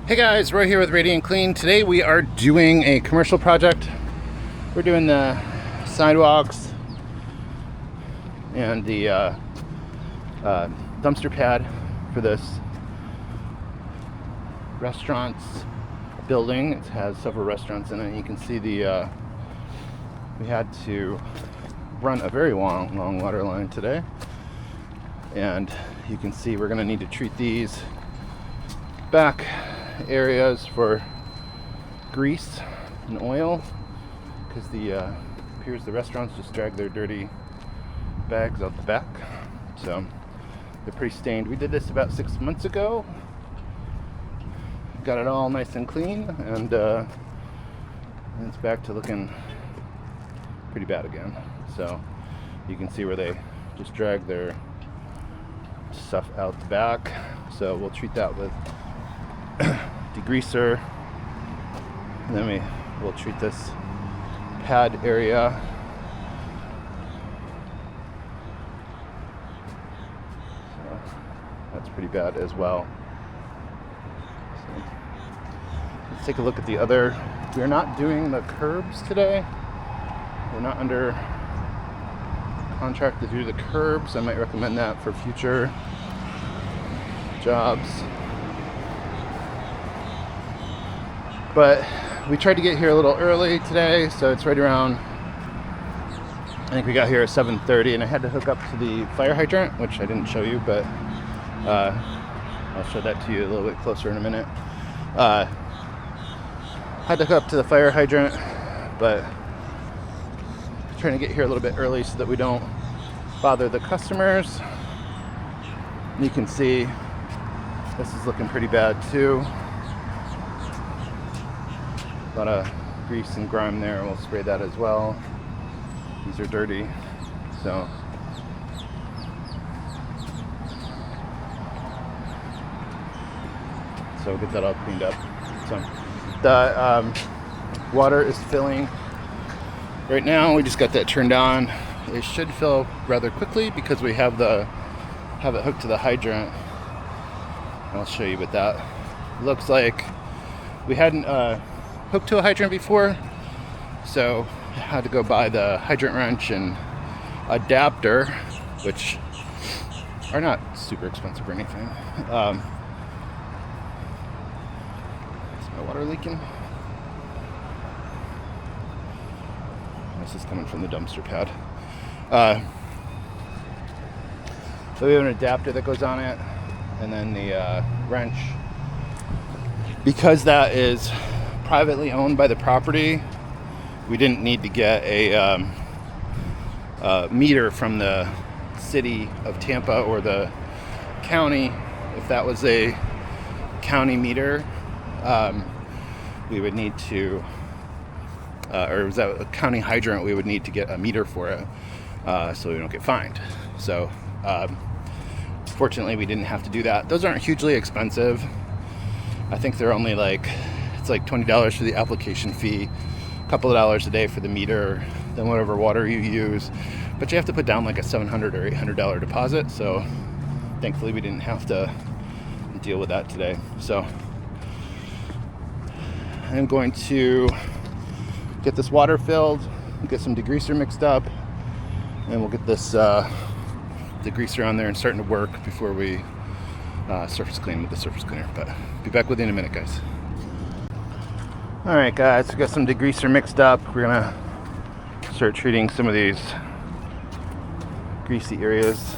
Hey guys, Roy here with Radiant Clean. Today we are doing a commercial project. We're doing the sidewalks and the dumpster pad for this restaurant's building. It has several restaurants in it. You can see the we had to run a very long water line today, and you can see we're going to need to treat these back areas for grease and oil, because the appears the restaurants just drag their dirty bags out the back, so they're pretty stained. We did this about 6 months ago, got it all nice and clean, and it's back to looking pretty bad again. So you can see where they just drag their stuff out the back, so we'll treat that with degreaser, and then we'll treat this pad area. So that's pretty bad as well. So let's take a look at the other. We're not doing the curbs today. We're not under contract to do the curbs. I might recommend that for future jobs. But we tried to get here a little early today, so it's right around, I think we got here at 7:30, and I had to hook up to the fire hydrant, which I didn't show you, but I'll show that to you a little bit closer in a minute. Had to hook up to the fire hydrant, but trying to get here a little bit early so that we don't bother the customers. And you can see this is looking pretty bad too. A lot of grease and grime there. We'll spray that as well. These are dirty, so we'll get that all cleaned up. So the water is filling right now. We just got that turned on. It should fill rather quickly because we have it hooked to the hydrant. I'll show you what that looks like. We hadn't hooked to a hydrant before, so I had to go buy the hydrant wrench and adapter, which are not super expensive or anything. Is my water leaking? This is coming from the dumpster pad. So we have an adapter that goes on it, and then the wrench. Because that is privately owned by the property, we didn't need to get a meter from the city of Tampa or the county. If that was a county meter, we would need to, or was that a county hydrant, we would need to get a meter for it, so we don't get fined. So fortunately we didn't have to do that. Those aren't hugely expensive. I think they're only it's like $20 for the application fee, a couple of dollars a day for the meter, then whatever water you use. But you have to put down like a $700 or $800 deposit, so thankfully we didn't have to deal with that today. So I'm going to get this water filled, get some degreaser mixed up, and we'll get this degreaser on there and starting to work before we surface clean with the surface cleaner. But be back with you in a minute, guys. Alright guys, we got some degreaser mixed up. We're gonna start treating some of these greasy areas.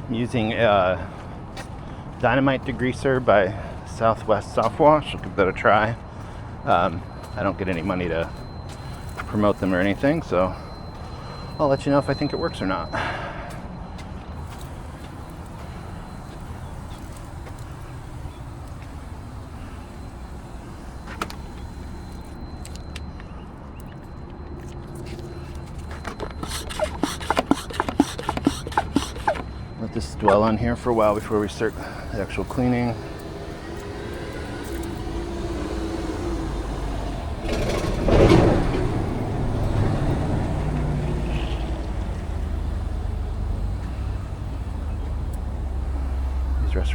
I'm using a Dynamite degreaser by Southwest Soft Wash. I'll give that a try. I don't get any money to promote them or anything, so I'll let you know if I think it works or not. Let this dwell on here for a while before we start the actual cleaning.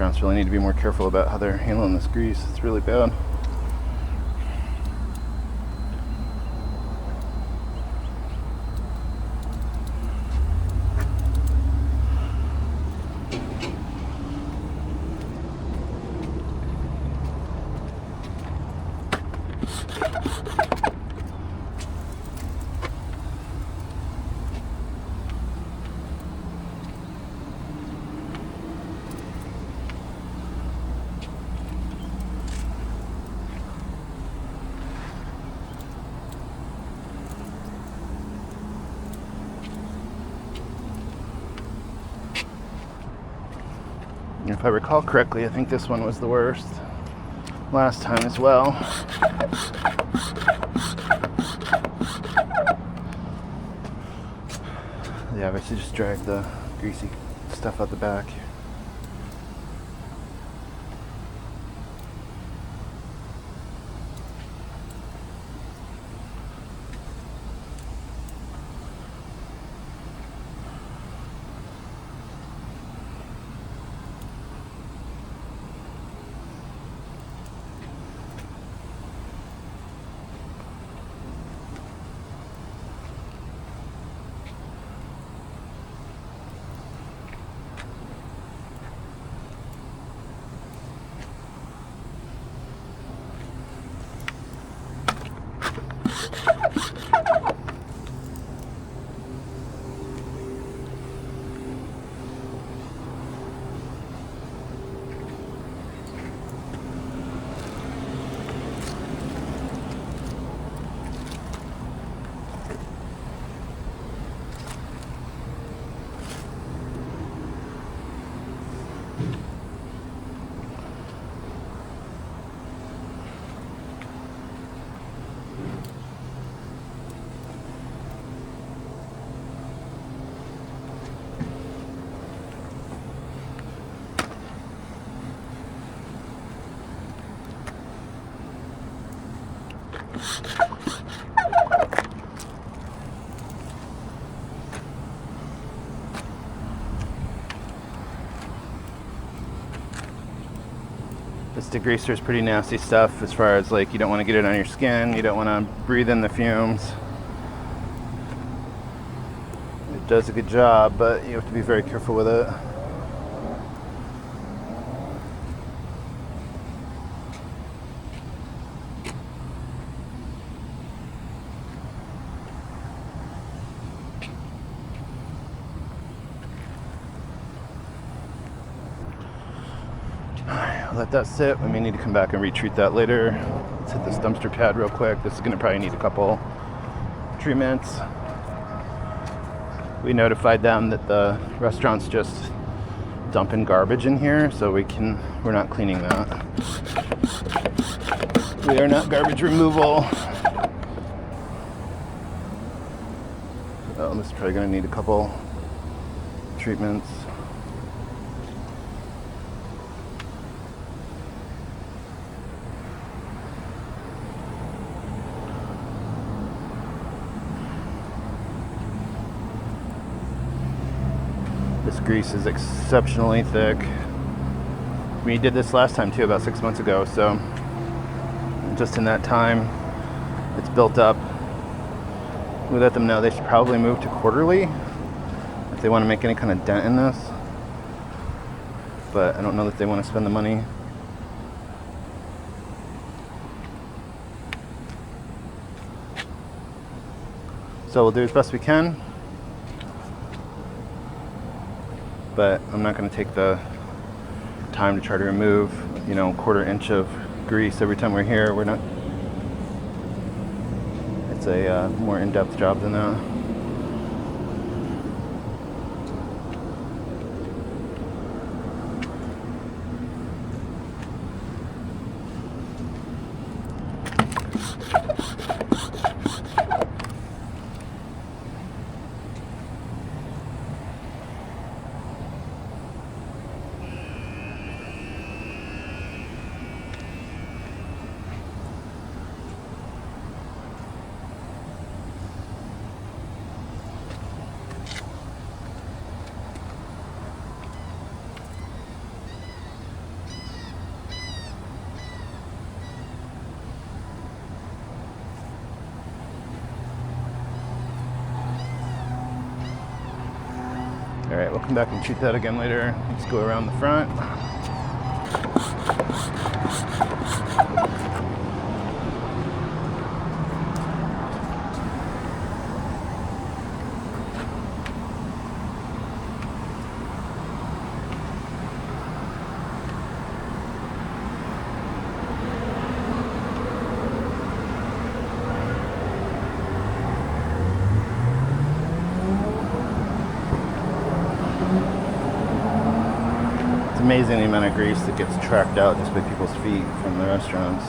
restaurants really need to be more careful about how they're handling this grease. It's really bad. If I recall correctly, I think this one was the worst last time as well. Yeah, I basically just drag the greasy stuff out the back. This degreaser is pretty nasty stuff as far as like you don't want to get it on your skin, you don't want to breathe in the fumes. It does a good job, but you have to be very careful with it. Let that sit. We may need to come back and retreat that later. Let's hit this dumpster pad real quick. This is going to probably need a couple treatments. We notified them that the restaurant's just dumping garbage in here, so we're not cleaning that. We are not garbage removal. Oh, this is probably going to need a couple treatments. This grease is exceptionally thick. We did this last time too, about 6 months ago, so just in that time it's built up. We let them know they should probably move to quarterly if they want to make any kind of dent in this, but I don't know that they want to spend the money. So we'll do as best we can, but I'm not going to take the time to try to remove, a 1/4 inch of grease every time we're here. We're not. It's a more in-depth job than that. come back and shoot that again later. Let's go around the front. Amazing the amount of grease that gets tracked out just by people's feet from the restaurants.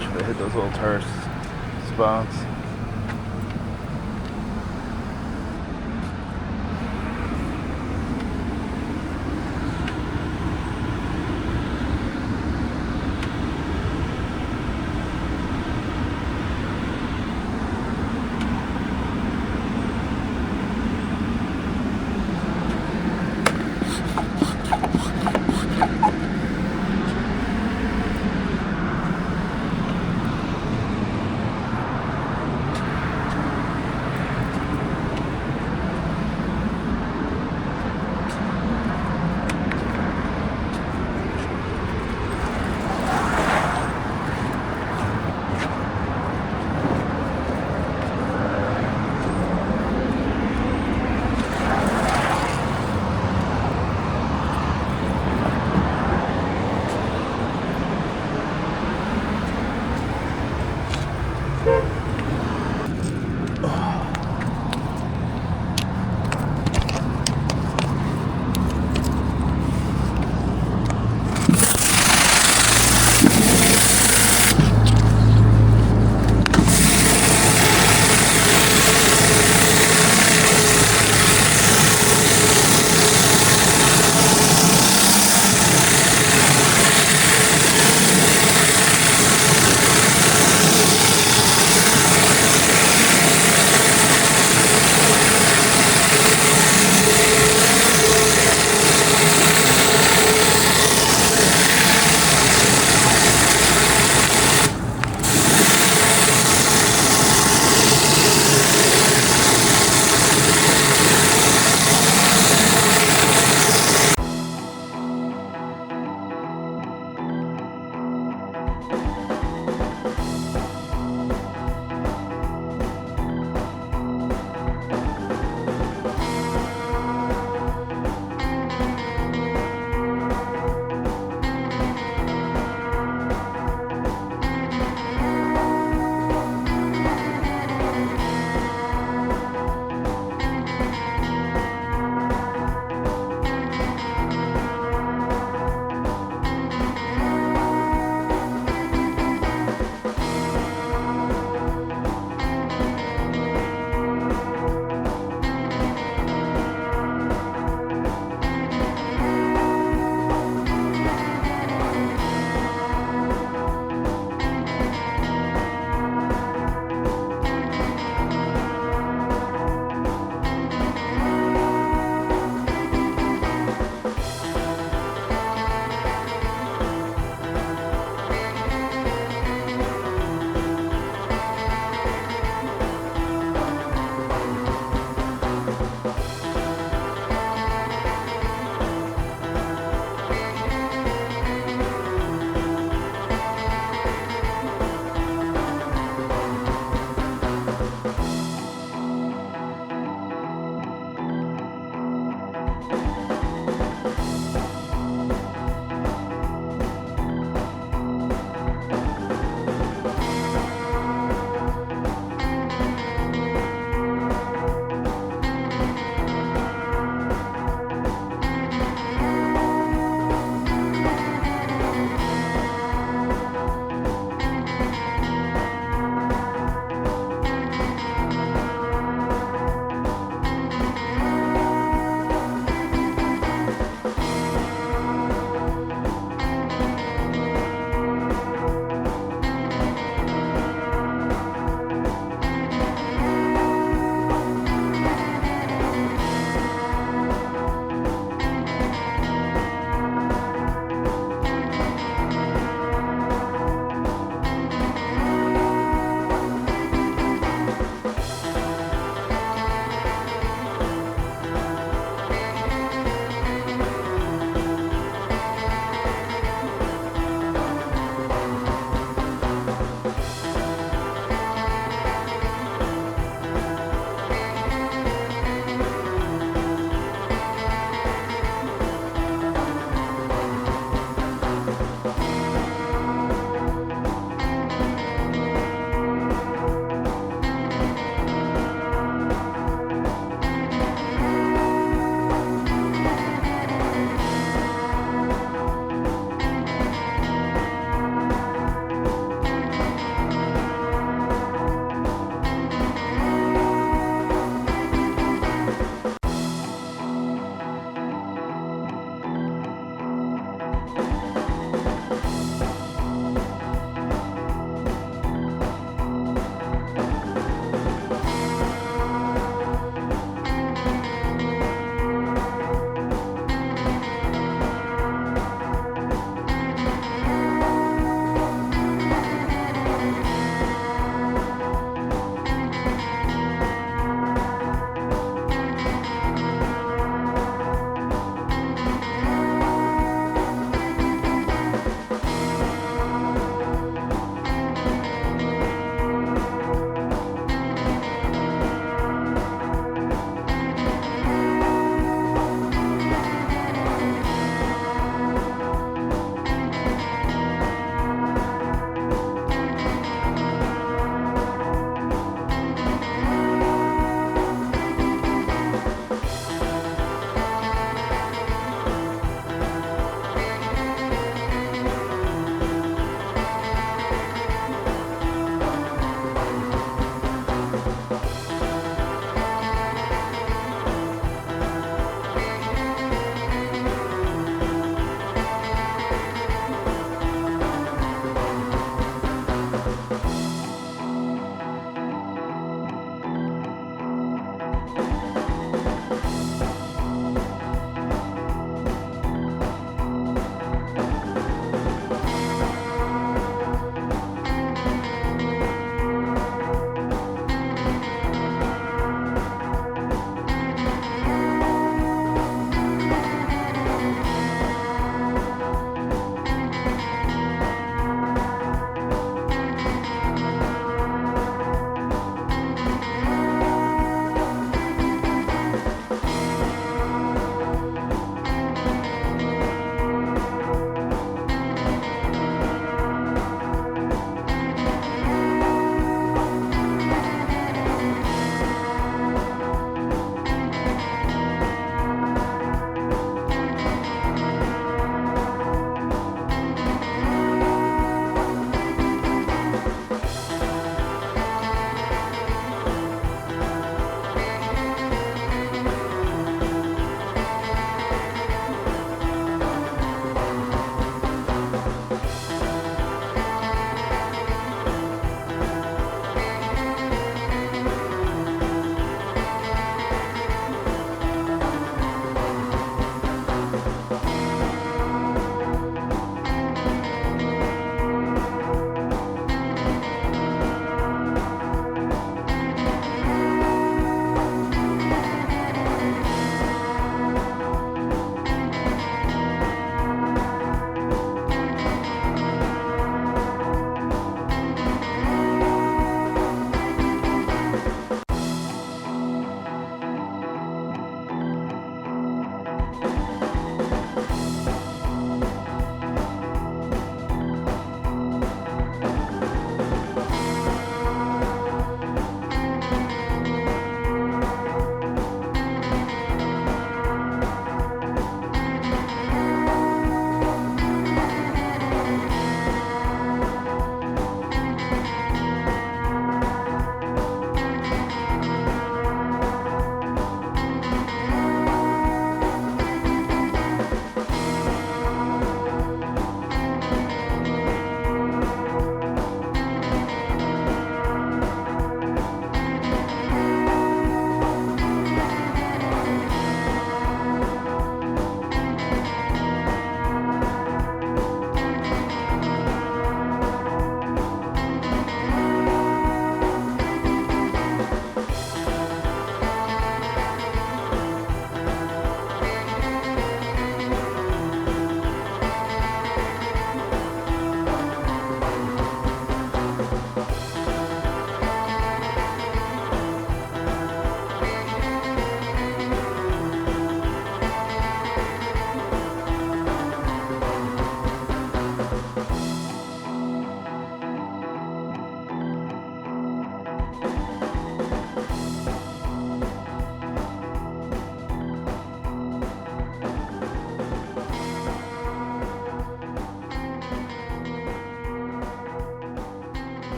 Try to hit those little tourist spots.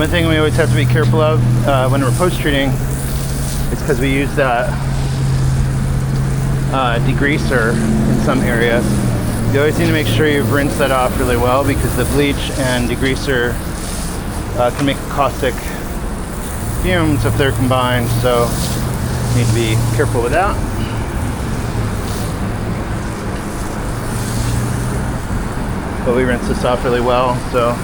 one thing we always have to be careful of when we're post-treating is because we use that degreaser in some areas. You always need to make sure you've rinsed that off really well, because the bleach and degreaser can make caustic fumes if they're combined, so you need to be careful with that. But we rinse this off really well, so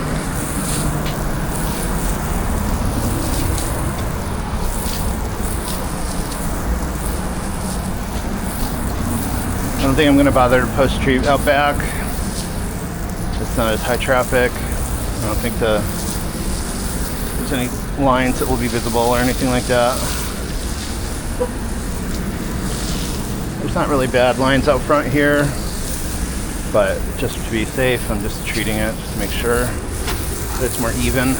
I don't think I'm going to bother to post-treat out back. It's not as high traffic. I don't think there's any lines that will be visible or anything like that. There's not really bad lines out front here, but just to be safe, I'm just treating it just to make sure that it's more even.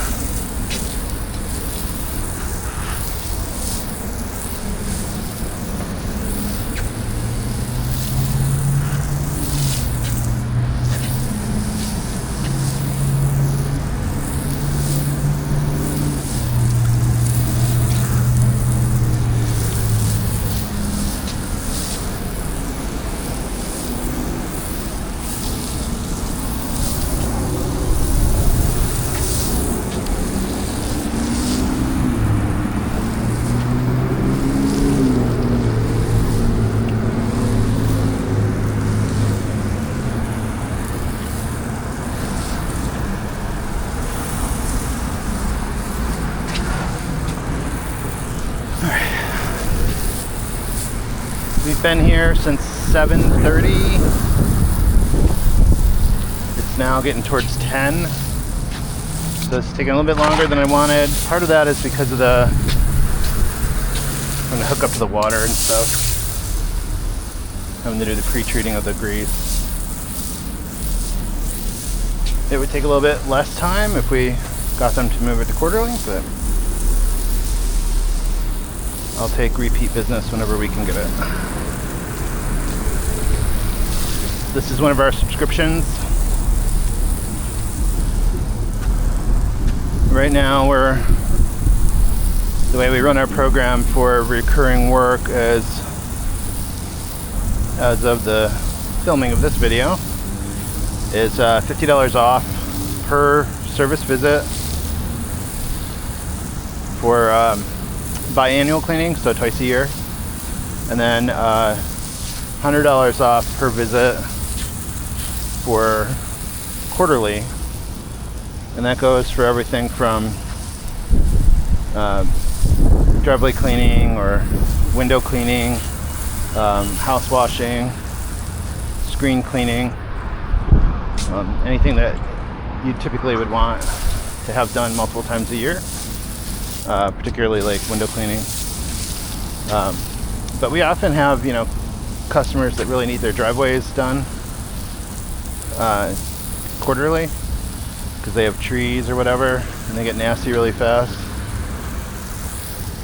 We've been here since 7:30. It's now getting towards 10. So it's taking a little bit longer than I wanted. Part of that is because of I'm going to hook up to the water and stuff. Having to do the pre-treating of the grease. It would take a little bit less time if we got them to move it to quarterly, but I'll take repeat business whenever we can get it. This is one of our subscriptions. Right now, the way we run our program for recurring work is, as of the filming of this video, is $50 off per service visit for biannual cleaning, so twice a year, and then $100 off per visit for quarterly, and that goes for everything from driveway cleaning or window cleaning, house washing, screen cleaning, anything that you typically would want to have done multiple times a year. Particularly like window cleaning. But we often have, customers that really need their driveways done quarterly because they have trees or whatever and they get nasty really fast.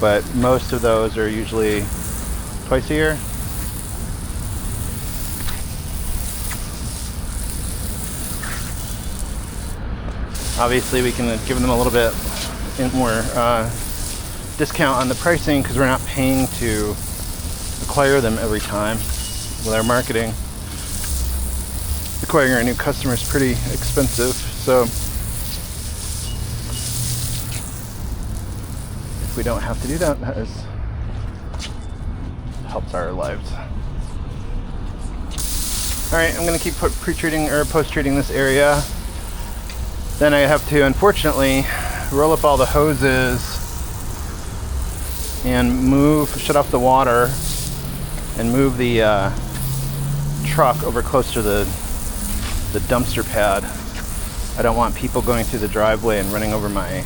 But most of those are usually twice a year. Obviously we can give them a little bit more discount on the pricing because we're not paying to acquire them every time. With our marketing, acquiring our new customers is pretty expensive, so if we don't have to do that, that helps our lives. Alright, I'm going to keep pre-treating or post-treating this area. Then I have to, unfortunately, roll up all the hoses and shut off the water and move the truck over close to the dumpster pad. I don't want people going through the driveway and running over my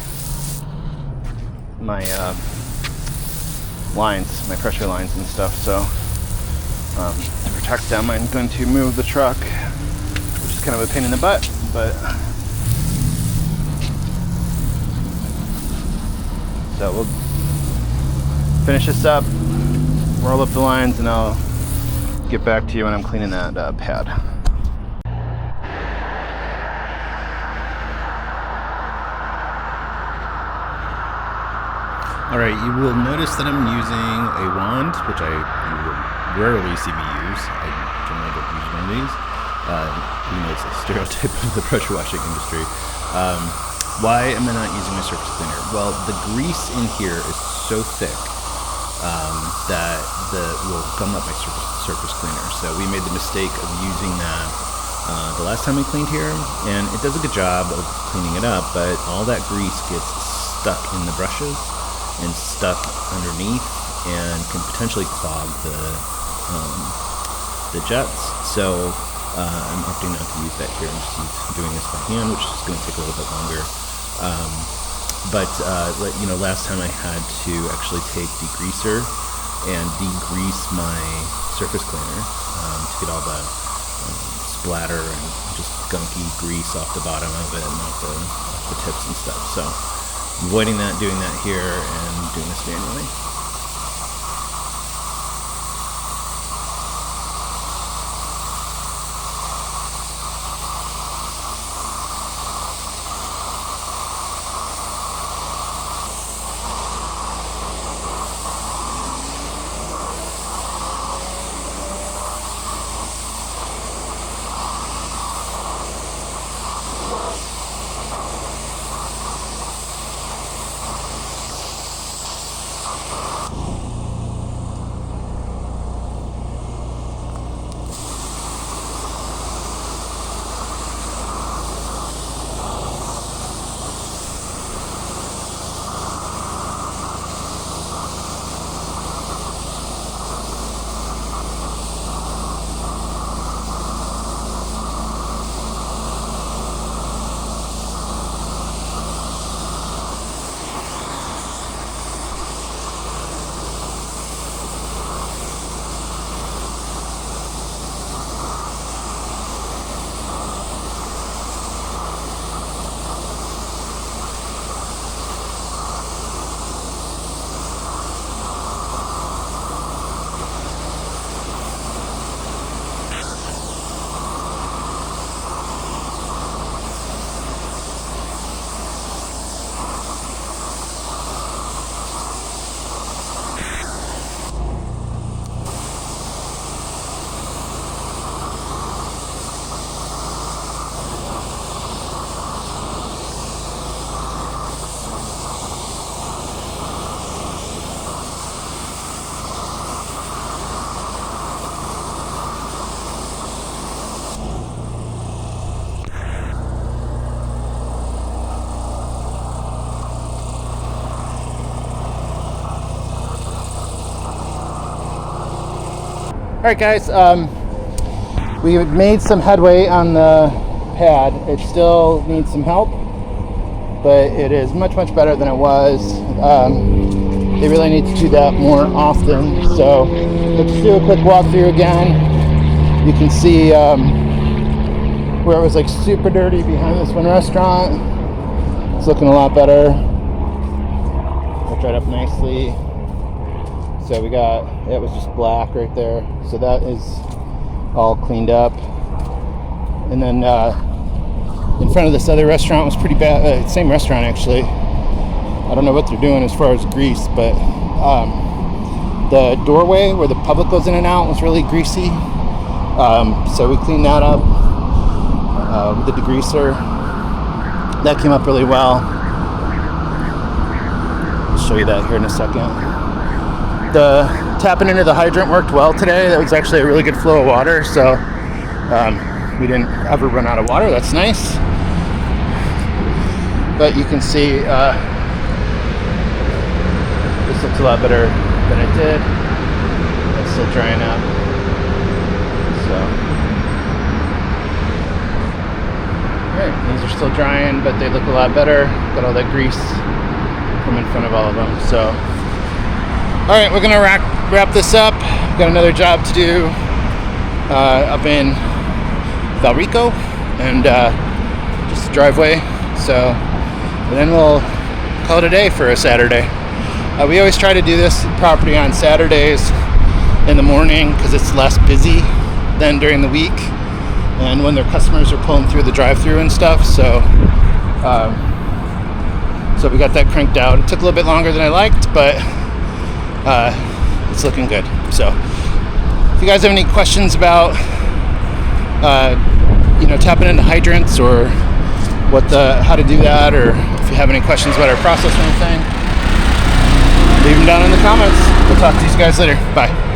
lines, my pressure lines and stuff, so to protect them I'm going to move the truck, which is kind of a pain in the butt, but so we'll finish this up, roll up the lines, and I'll get back to you when I'm cleaning that pad. Alright, you will notice that I'm using a wand, which you will rarely see me use. I generally don't use one of these. Even though it's a stereotype of the pressure washing industry. Why am I not using my surface cleaner? Well, the grease in here is so thick that will gum up my surface cleaner. So we made the mistake of using that the last time we cleaned here, and it does a good job of cleaning it up, but all that grease gets stuck in the brushes and stuck underneath and can potentially clog the jets. So I'm opting not to use that here. I'm just doing this by hand, which is going to take a little bit longer. Last time I had to actually take degreaser and degrease my surface cleaner to get all the splatter and just gunky grease off the bottom of it and off the tips and stuff. So avoiding that, doing that here, and doing this manually. Alright guys, we have made some headway on the pad. It still needs some help, but it is much better than it was. They really need to do that more often. So let's do a quick walkthrough again. You can see where it was like super dirty behind this one restaurant. It's looking a lot better. I'll dried up nicely. So it was just black right there. So that is all cleaned up. And then in front of this other restaurant was pretty bad. Same restaurant actually. I don't know what they're doing as far as grease, but the doorway where the public goes in and out was really greasy. So we cleaned that up with the degreaser. That came up really well. I'll show you that here in a second. The tapping into the hydrant worked well today. That was actually a really good flow of water, so we didn't ever run out of water. That's nice. But you can see this looks a lot better than it did. It's still drying up. So, alright, these are still drying, but they look a lot better. Got all that grease from in front of all of them. So, alright, we're gonna wrap this up. Got another job to do up in Valrico, and just a driveway. So, and then we'll call it a day for a Saturday. We always try to do this property on Saturdays in the morning because it's less busy than during the week and when their customers are pulling through the drive-through and stuff. So So we got that cranked out. It took a little bit longer than I liked, but it's looking good. So if you guys have any questions about tapping into hydrants, or how to do that, or if you have any questions about our process or anything, leave them down in the comments. We'll talk to you guys later. Bye.